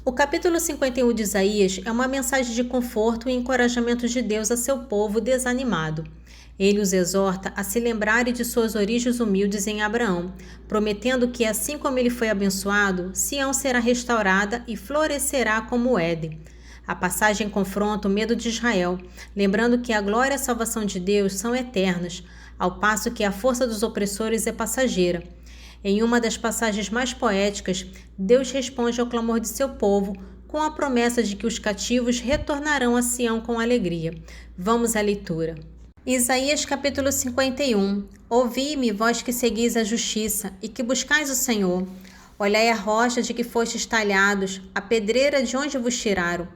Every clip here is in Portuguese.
O capítulo 51 de Isaías é uma mensagem de conforto e encorajamento de Deus a seu povo desanimado. Ele os exorta a se lembrarem de suas origens humildes em Abraão, prometendo que, assim como ele foi abençoado, Sião será restaurada e florescerá como o Éden. A passagem confronta o medo de Israel, lembrando que a glória e a salvação de Deus são eternas, ao passo que a força dos opressores é passageira. Em uma das passagens mais poéticas, Deus responde ao clamor de seu povo com a promessa de que os cativos retornarão a Sião com alegria. Vamos à leitura. Isaías capítulo 51. Ouvi-me, vós que seguis a justiça e que buscais o Senhor. Olhai a rocha de que fostes talhados, a pedreira de onde vos tiraram.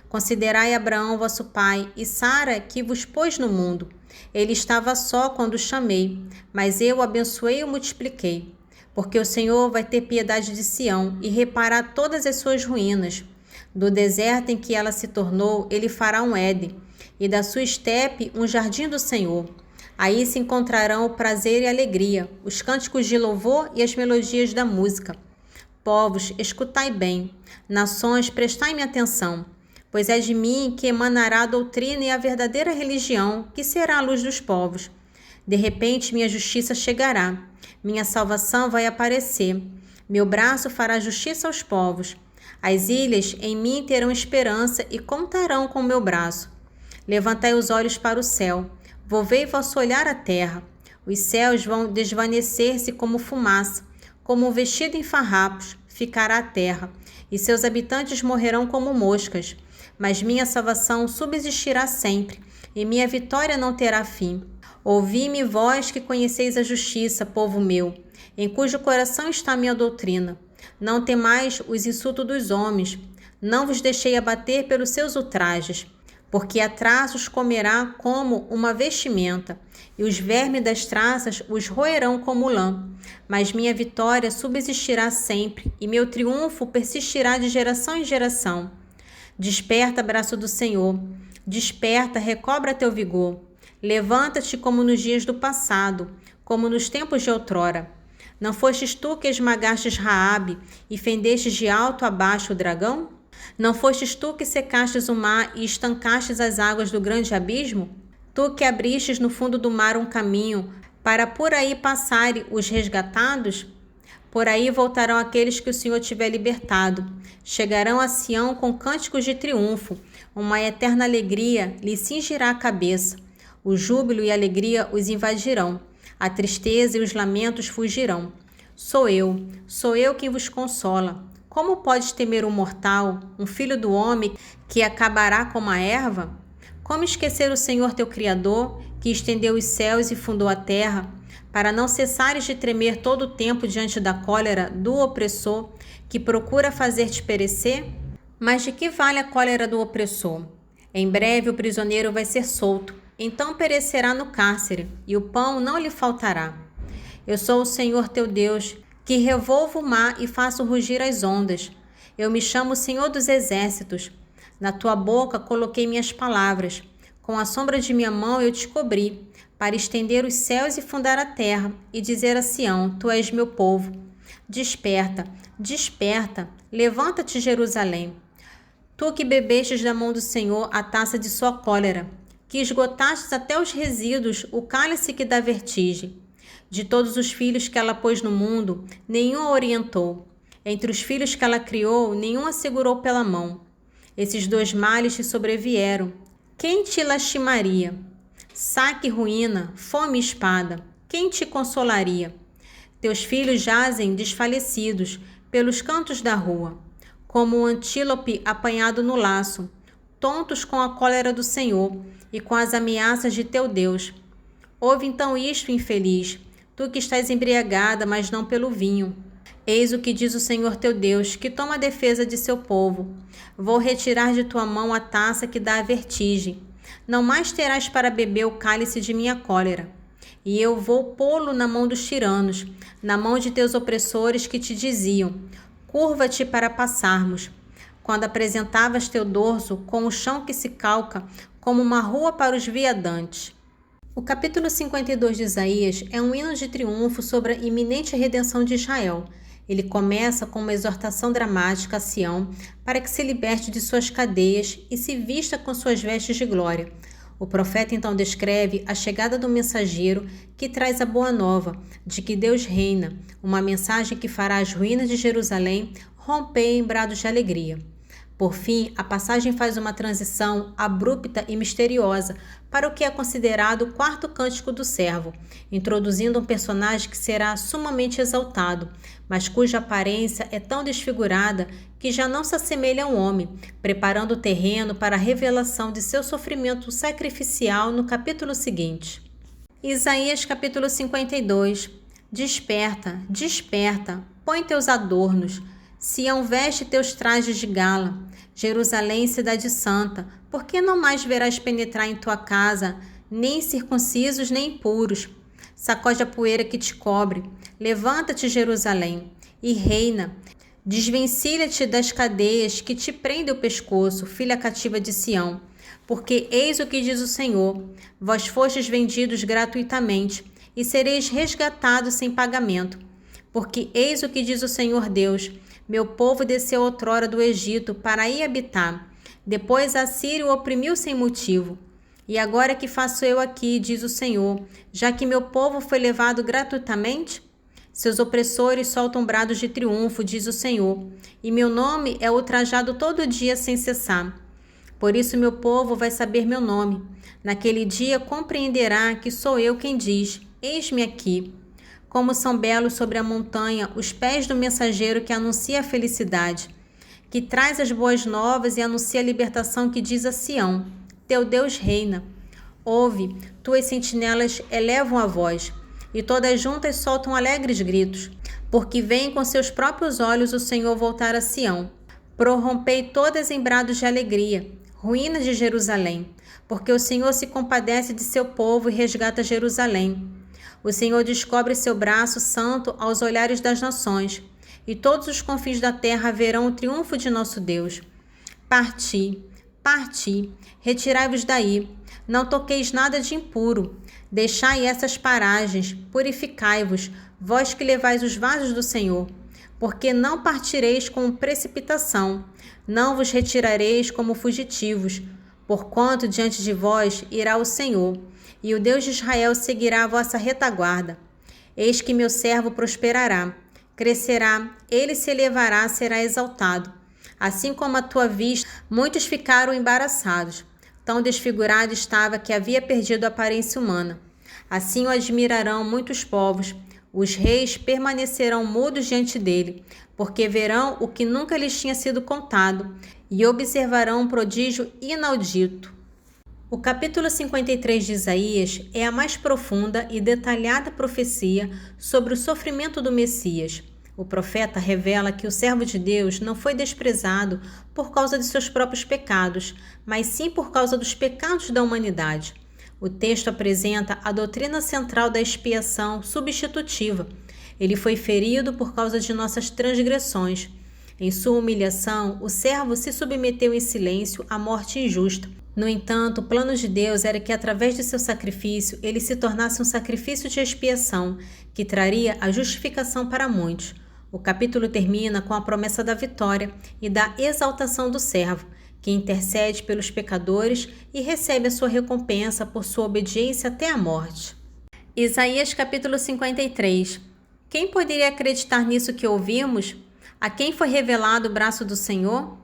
Considerai Abraão vosso pai e Sara que vos pôs no mundo. Ele estava só quando o chamei, mas eu o abençoei e o multipliquei. Porque o Senhor vai ter piedade de Sião e reparar todas as suas ruínas. Do deserto em que ela se tornou, ele fará um Éden, e da sua estepe um jardim do Senhor. Aí se encontrarão o prazer e a alegria, os cânticos de louvor e as melodias da música. Povos, escutai bem. Nações, prestai-me atenção. Pois é de mim que emanará a doutrina e a verdadeira religião, que será a luz dos povos. De repente minha justiça chegará. Minha salvação vai aparecer. Meu braço fará justiça aos povos. As ilhas em mim terão esperança e contarão com o meu braço. Levantai os olhos para o céu. Volvei vosso olhar à terra. Os céus vão desvanecer-se como fumaça. Como um vestido em farrapos ficará a terra, e seus habitantes morrerão como moscas. Mas minha salvação subsistirá sempre, e minha vitória não terá fim. Ouvi-me, vós que conheceis a justiça, povo meu, em cujo coração está a minha doutrina. Não temais os insultos dos homens, não vos deixei abater pelos seus ultrajes, porque a traços comerá como uma vestimenta, e os vermes das traças os roerão como lã. Mas minha vitória subsistirá sempre, e meu triunfo persistirá de geração em geração. Desperta, braço do Senhor, desperta, recobra teu vigor. Levanta-te como nos dias do passado, como nos tempos de outrora. Não fostes tu que esmagastes Raabe e fendestes de alto a baixo o dragão? Não fostes tu que secastes o mar e estancastes as águas do grande abismo? Tu que abristes no fundo do mar um caminho, para por aí passarem os resgatados? Por aí voltarão aqueles que o Senhor tiver libertado. Chegarão a Sião com cânticos de triunfo. Uma eterna alegria lhe cingirá a cabeça. O júbilo e a alegria os invadirão. A tristeza e os lamentos fugirão. Sou eu quem vos consola. Como podes temer um mortal, um filho do homem que acabará como a erva? Como esquecer o Senhor teu Criador, que estendeu os céus e fundou a terra, para não cessares de tremer todo o tempo diante da cólera do opressor, que procura fazer-te perecer? Mas de que vale a cólera do opressor? Em breve o prisioneiro vai ser solto, então perecerá no cárcere, e o pão não lhe faltará. Eu sou o Senhor teu Deus, que revolvo o mar e faço rugir as ondas. Eu me chamo Senhor dos Exércitos. Na tua boca coloquei minhas palavras. Com a sombra de minha mão eu te cobri, para estender os céus e fundar a terra, e dizer a Sião, tu és meu povo. Desperta, desperta, levanta-te, Jerusalém. Tu que bebestes da mão do Senhor a taça de sua cólera, que esgotastes até os resíduos o cálice que dá vertigem. De todos os filhos que ela pôs no mundo, nenhum a orientou. Entre os filhos que ela criou, nenhum a segurou pela mão. Esses dois males te sobrevieram. Quem te lastimaria? Saque e ruína, fome e espada. Quem te consolaria? Teus filhos jazem desfalecidos pelos cantos da rua, como um antílope apanhado no laço, tontos com a cólera do Senhor e com as ameaças de teu Deus. Ouve então isto, infeliz, tu que estás embriagada, mas não pelo vinho. Eis o que diz o Senhor teu Deus, que toma a defesa de seu povo. Vou retirar de tua mão a taça que dá a vertigem. Não mais terás para beber o cálice de minha cólera. E eu vou pô-lo na mão dos tiranos, na mão de teus opressores que te diziam, curva-te para passarmos. Quando apresentavas teu dorso com o chão que se calca, como uma rua para os viadantes. O capítulo 52 de Isaías é um hino de triunfo sobre a iminente redenção de Israel. Ele começa com uma exortação dramática a Sião para que se liberte de suas cadeias e se vista com suas vestes de glória. O profeta então descreve a chegada do mensageiro que traz a boa nova de que Deus reina, uma mensagem que fará as ruínas de Jerusalém romper em brados de alegria. Por fim, a passagem faz uma transição abrupta e misteriosa para o que é considerado o quarto cântico do servo, introduzindo um personagem que será sumamente exaltado, mas cuja aparência é tão desfigurada que já não se assemelha a um homem, preparando o terreno para a revelação de seu sofrimento sacrificial no capítulo seguinte. Isaías capítulo 52. Desperta, desperta, põe teus adornos, Sião veste teus trajes de gala, Jerusalém, cidade santa, por que não mais verás penetrar em tua casa, nem circuncisos nem impuros? Sacode a poeira que te cobre, levanta-te, Jerusalém, e reina. Desvencilha-te das cadeias que te prendem o pescoço, filha cativa de Sião. Porque eis o que diz o Senhor, vós fostes vendidos gratuitamente, e sereis resgatados sem pagamento. Porque eis o que diz o Senhor Deus, meu povo desceu outrora do Egito para aí habitar. Depois a Síria o oprimiu sem motivo. E agora que faço eu aqui, diz o Senhor, já que meu povo foi levado gratuitamente? Seus opressores soltam brados de triunfo, diz o Senhor, e meu nome é ultrajado todo dia sem cessar. Por isso meu povo vai saber meu nome. Naquele dia compreenderá que sou eu quem diz, eis-me aqui. Como são belos sobre a montanha os pés do mensageiro que anuncia a felicidade, que traz as boas novas e anuncia a libertação, que diz a Sião, teu Deus reina. Ouve, tuas sentinelas elevam a voz, e todas juntas soltam alegres gritos, porque vem com seus próprios olhos o Senhor voltar a Sião. Prorrompei todas em brados de alegria, ruínas de Jerusalém, porque o Senhor se compadece de seu povo e resgata Jerusalém. O Senhor descobre seu braço santo aos olhares das nações, e todos os confins da terra verão o triunfo de nosso Deus. Parti, parti, retirai-vos daí, não toqueis nada de impuro, deixai essas paragens, purificai-vos, vós que levais os vasos do Senhor, porque não partireis com precipitação, não vos retirareis como fugitivos, porquanto diante de vós irá o Senhor, e o Deus de Israel seguirá a vossa retaguarda. Eis que meu servo prosperará, crescerá, ele se elevará, será exaltado. Assim como à tua vista, muitos ficaram embaraçados. Tão desfigurado estava que havia perdido a aparência humana. Assim o admirarão muitos povos. Os reis permanecerão mudos diante dele, porque verão o que nunca lhes tinha sido contado e observarão um prodígio inaudito. O capítulo 53 de Isaías é a mais profunda e detalhada profecia sobre o sofrimento do Messias. O profeta revela que o servo de Deus não foi desprezado por causa de seus próprios pecados, mas sim por causa dos pecados da humanidade. O texto apresenta a doutrina central da expiação substitutiva. Ele foi ferido por causa de nossas transgressões. Em sua humilhação, o servo se submeteu em silêncio à morte injusta. No entanto, o plano de Deus era que, através de seu sacrifício, ele se tornasse um sacrifício de expiação, que traria a justificação para muitos. O capítulo termina com a promessa da vitória e da exaltação do servo, que intercede pelos pecadores e recebe a sua recompensa por sua obediência até a morte. Isaías capítulo 53. Quem poderia acreditar nisso que ouvimos? A quem foi revelado o braço do Senhor?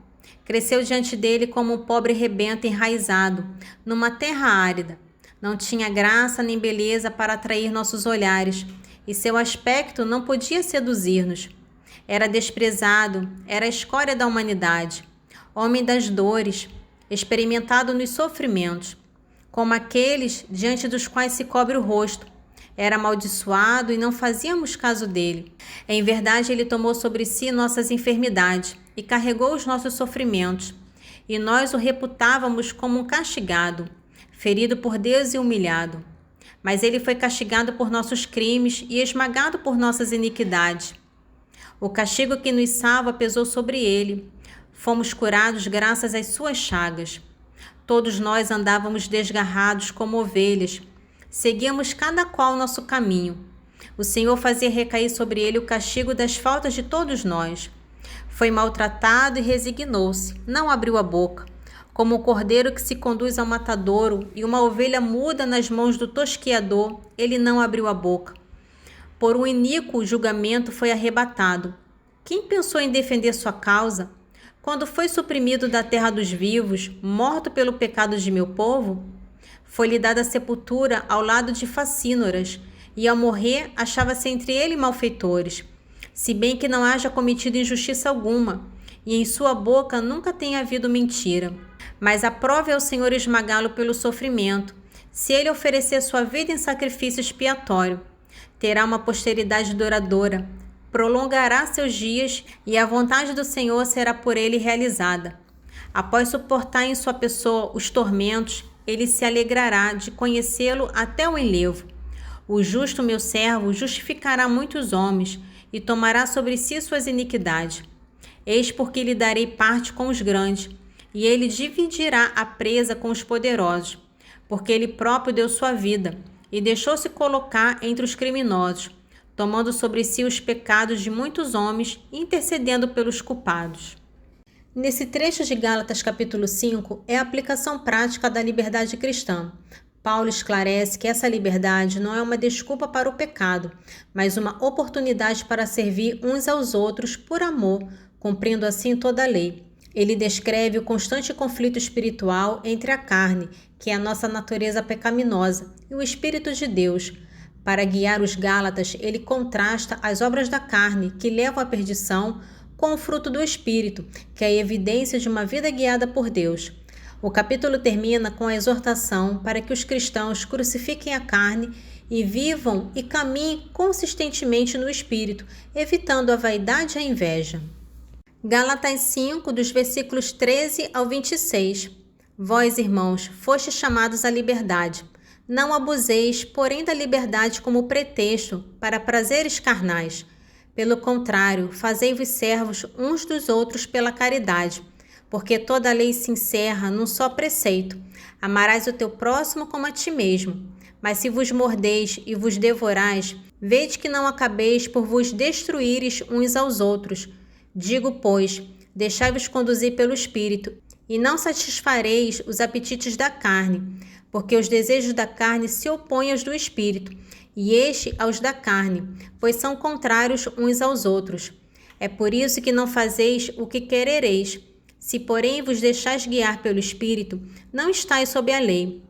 Cresceu diante dele como um pobre rebento enraizado, numa terra árida. Não tinha graça nem beleza para atrair nossos olhares, e seu aspecto não podia seduzir-nos. Era desprezado, era a escória da humanidade, homem das dores, experimentado nos sofrimentos, como aqueles diante dos quais se cobre o rosto. Era amaldiçoado e não fazíamos caso dele. Em verdade, ele tomou sobre si nossas enfermidades e carregou os nossos sofrimentos. E nós o reputávamos como um castigado, ferido por Deus e humilhado. Mas ele foi castigado por nossos crimes e esmagado por nossas iniquidades. O castigo que nos salva pesou sobre ele. Fomos curados graças às suas chagas. Todos nós andávamos desgarrados como ovelhas. Seguíamos cada qual nosso caminho. O Senhor fazia recair sobre ele o castigo das faltas de todos nós. Foi maltratado e resignou-se, não abriu a boca. Como o cordeiro que se conduz ao matadouro e uma ovelha muda nas mãos do tosquiador, ele não abriu a boca. Por um iníquo julgamento foi arrebatado. Quem pensou em defender sua causa? Quando foi suprimido da terra dos vivos, morto pelo pecado de meu povo? Foi-lhe dada sepultura ao lado de facínoras, e ao morrer achava-se entre ele malfeitores, se bem que não haja cometido injustiça alguma, e em sua boca nunca tenha havido mentira. Mas aprove ao Senhor esmagá-lo pelo sofrimento, se ele oferecer sua vida em sacrifício expiatório. Terá uma posteridade duradoura, prolongará seus dias e a vontade do Senhor será por ele realizada. Após suportar em sua pessoa os tormentos, ele se alegrará de conhecê-lo até o enlevo. O justo meu servo justificará muitos homens e tomará sobre si suas iniquidades. Eis porque lhe darei parte com os grandes, e ele dividirá a presa com os poderosos, porque ele próprio deu sua vida e deixou-se colocar entre os criminosos, tomando sobre si os pecados de muitos homens e intercedendo pelos culpados. Nesse trecho de Gálatas capítulo 5 é a aplicação prática da liberdade cristã. Paulo esclarece que essa liberdade não é uma desculpa para o pecado, mas uma oportunidade para servir uns aos outros por amor, cumprindo assim toda a lei. Ele descreve o constante conflito espiritual entre a carne, que é a nossa natureza pecaminosa, e o Espírito de Deus. Para guiar os Gálatas, ele contrasta as obras da carne, que levam à perdição, com o fruto do Espírito, que é a evidência de uma vida guiada por Deus. O capítulo termina com a exortação para que os cristãos crucifiquem a carne e vivam e caminhem consistentemente no Espírito, evitando a vaidade e a inveja. Gálatas 5, dos versículos 13 ao 26. Vós, irmãos, fostes chamados à liberdade. Não abuseis, porém, da liberdade como pretexto para prazeres carnais. Pelo contrário, fazei-vos servos uns dos outros pela caridade, porque toda a lei se encerra num só preceito: amarás o teu próximo como a ti mesmo. Mas se vos mordeis e vos devorais, vede que não acabeis por vos destruíres uns aos outros. Digo, pois, deixai-vos conduzir pelo Espírito, e não satisfareis os apetites da carne, porque os desejos da carne se opõem aos do Espírito, e este aos da carne, pois são contrários uns aos outros. É por isso que não fazeis o que querereis. Se, porém, vos deixais guiar pelo Espírito, não estáis sob a lei.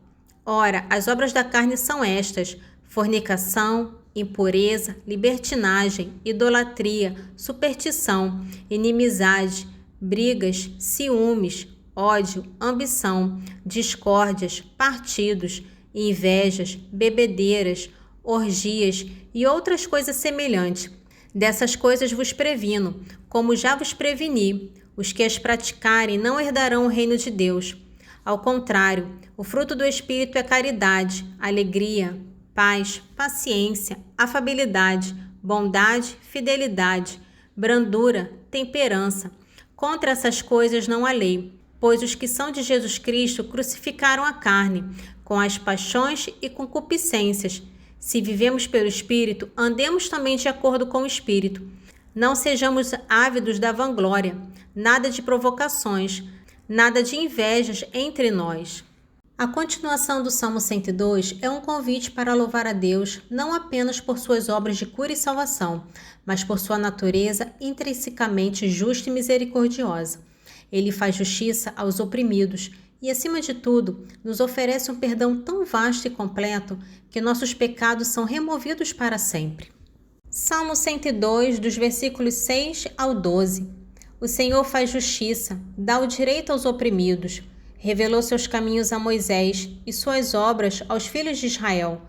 Ora, as obras da carne são estas: fornicação, impureza, libertinagem, idolatria, superstição, inimizade, brigas, ciúmes, ódio, ambição, discórdias, partidos, invejas, bebedeiras, orgias e outras coisas semelhantes. Dessas coisas vos previno, como já vos preveni. Os que as praticarem não herdarão o reino de Deus. Ao contrário, o fruto do Espírito é caridade, alegria, paz, paciência, afabilidade, bondade, fidelidade, brandura, temperança. Contra essas coisas não há lei, pois os que são de Jesus Cristo crucificaram a carne, com as paixões e concupiscências. Se vivemos pelo Espírito, andemos também de acordo com o Espírito. Não sejamos ávidos da vanglória, nada de provocações, nada de invejas entre nós. A continuação do Salmo 102 é um convite para louvar a Deus não apenas por suas obras de cura e salvação, mas por sua natureza intrinsecamente justa e misericordiosa. Ele faz justiça aos oprimidos e, acima de tudo, nos oferece um perdão tão vasto e completo que nossos pecados são removidos para sempre. Salmo 102, dos versículos 6 ao 12. O Senhor faz justiça, dá o direito aos oprimidos. Revelou seus caminhos a Moisés e suas obras aos filhos de Israel.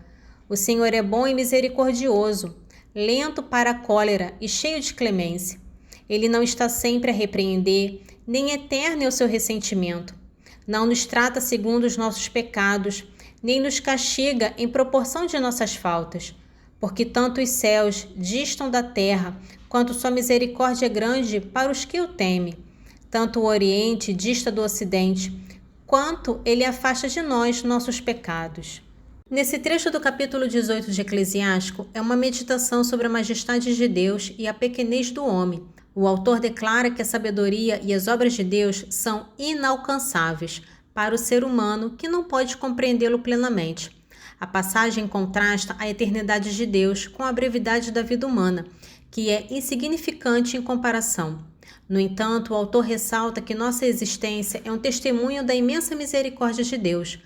O Senhor é bom e misericordioso, lento para a cólera e cheio de clemência. Ele não está sempre a repreender, nem eterno é o seu ressentimento. Não nos trata segundo os nossos pecados, nem nos castiga em proporção de nossas faltas. Porque tanto os céus distam da terra, quanto sua misericórdia é grande para os que o temem. Tanto o Oriente dista do Ocidente, quanto ele afasta de nós nossos pecados. Nesse trecho do capítulo 18 de Eclesiástico, é uma meditação sobre a majestade de Deus e a pequenez do homem. O autor declara que a sabedoria e as obras de Deus são inalcançáveis para o ser humano que não pode compreendê-lo plenamente. A passagem contrasta a eternidade de Deus com a brevidade da vida humana, que é insignificante em comparação. No entanto, o autor ressalta que nossa existência é um testemunho da imensa misericórdia de Deus.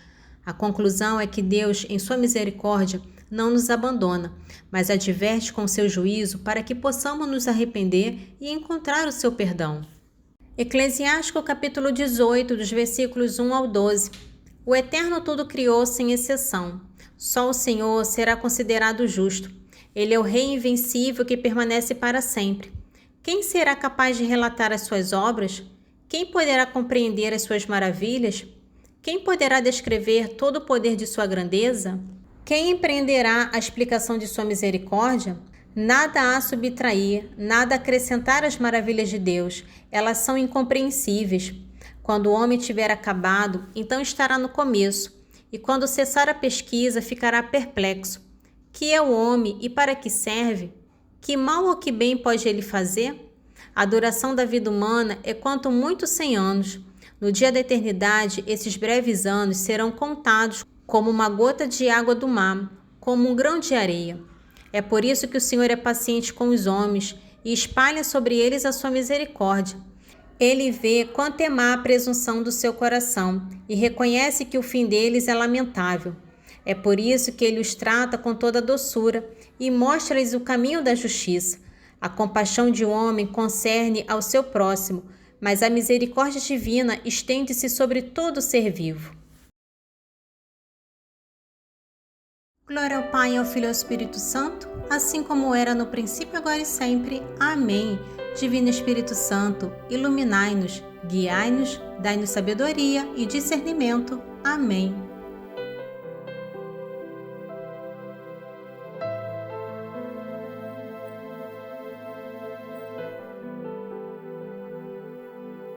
A conclusão é que Deus, em sua misericórdia, não nos abandona, mas adverte com seu juízo para que possamos nos arrepender e encontrar o seu perdão. Eclesiástico capítulo 18, dos versículos 1 ao 12. O Eterno tudo criou sem exceção. Só o Senhor será considerado justo. Ele é o Rei invencível que permanece para sempre. Quem será capaz de relatar as suas obras? Quem poderá compreender as suas maravilhas? Quem poderá descrever todo o poder de sua grandeza? Quem empreenderá a explicação de sua misericórdia? Nada a subtrair, nada a acrescentar às maravilhas de Deus. Elas são incompreensíveis. Quando o homem tiver acabado, então estará no começo. E quando cessar a pesquisa, ficará perplexo. Que é o homem e para que serve? Que mal ou que bem pode ele fazer? A duração da vida humana é quanto muito 100 anos. No dia da eternidade, esses breves anos serão contados como uma gota de água do mar, como um grão de areia. É por isso que o Senhor é paciente com os homens e espalha sobre eles a sua misericórdia. Ele vê quanto é má a presunção do seu coração e reconhece que o fim deles é lamentável. É por isso que ele os trata com toda doçura e mostra-lhes o caminho da justiça. A compaixão de um homem concerne ao seu próximo, mas a misericórdia divina estende-se sobre todo ser vivo. Glória ao Pai, ao Filho e ao Espírito Santo, assim como era no princípio, agora e sempre. Amém. Divino Espírito Santo, iluminai-nos, guiai-nos, dai-nos sabedoria e discernimento. Amém.